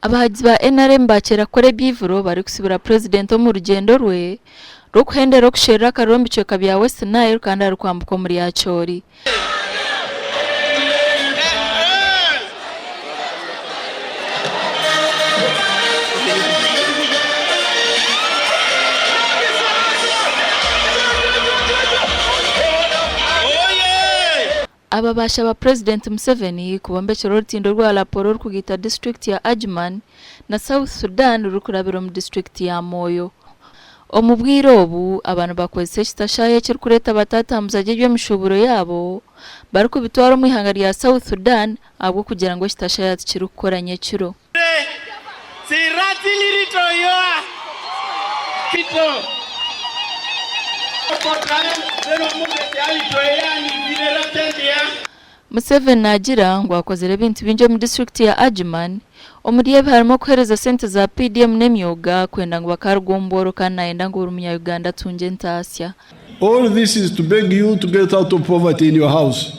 Abahagizi ba NRM bakera kore byivuro bari kusibira president mu rugendo rwe rukuhendera okushera akarombi cyo kabya West Nile kandi ari kwambuka muri yachori. Aba baashaba Purezidenti Museveni kubombekera orutindo rwa raporo rukugita district ya Adjumani na South Sudan rukurabira mu district ya Moyo. Omubwiro obu abantu bakozese kitashaye kiri kureta batatambuzaje by'emishoboro yabo bari kubitwara mu ihanga rya South Sudan abwo kugira ngo kitashaye kiri gukoranye kiro. Museveni agira ngo akozere bintu binjo mu district ya Adjumani omuriye harimo kohereza sente za PDM n'emyoga kwenda ngo bakargomboro kana enda ngo umunya Uganda tunje ntasya. All this is to beg you to get out of poverty in your house.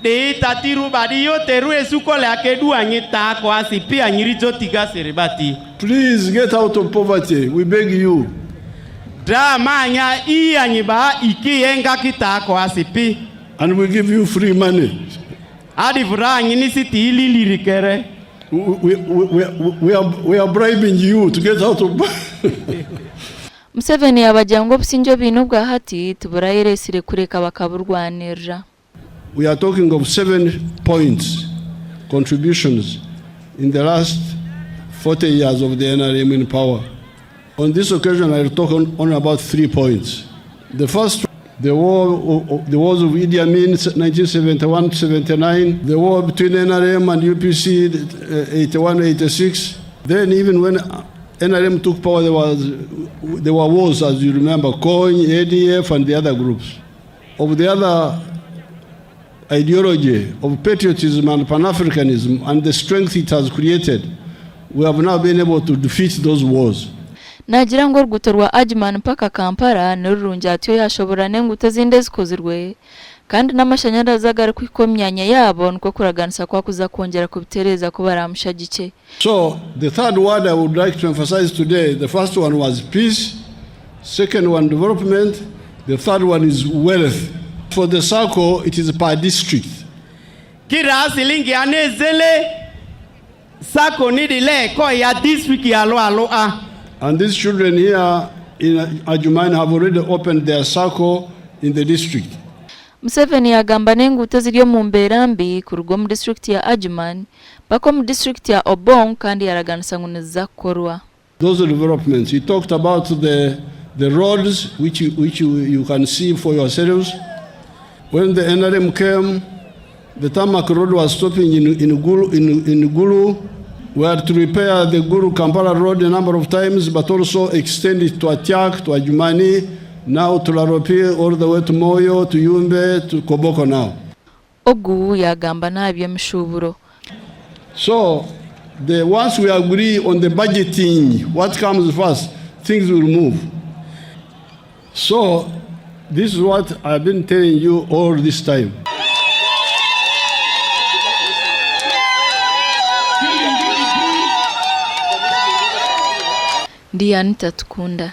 De tatiru badiyo teru esuko le akedu anyita ko asipi anyirizo tiga serebati. Please get out of poverty, we beg you. Dramanya anyiba iki yenga kita ko asipi. And we give you free money. Adi vrangi ni siti ili lirikere. We are bribing you to get out of Museveni abajango businjo binu bwa hati tuburayire sire kureka bakaburwanira. We are talking of 7 points contributions in the last 40 years of the NRM in power. On this occasion I will talk on about 3 points. The first, the wars of Idi Amin 1971-79, the war between NRM and UPC 81-86. Then even when NRM took power, there were wars, as you remember, COIN, ADF, and the other groups. Of the other ideology of patriotism and Pan-Africanism and the strength it has created, we have now been able to defeat those wars. Nagira ngo rugutorwa Adjumani mpaka Kampala n'urunja atiyo yashobora n'enguto zinde zikozirwe kandi n'amashanyarazi agara kwikomyanya yabo nuko kuraganisa kwa kuza kongera kubitereza ko baramushagike. So the third word I would like to emphasize today, the first one was peace, second one development, the third one is wealth. For the circle it is per district. Kira silingi anezele sako nidile ko ya district ya alo a. And these children here in Adjumani have already opened their circle in the district. Museveni agamba n'enguto ziri mu mberambi ku rugo mu district ya Adjumani bako mu district ya Obong kandi yaraganisa nguneza korwa. Those developments, he talked about the roads which you can see for yourselves. When the NRM came, the tarmac road was stopping in Gulu. We had to repair the Gulu-Kampala road a number of times, but also extend it to Atiak, to Adjumani, now to Laropi, all the way to Moyo, to Yumbe, to Koboko now. Ogu yagamba nabyo mshuburo. So, once we agree on the budgeting, what comes first, things will move. So, this is what I've been telling you all this time. Ndiyanita tukunda.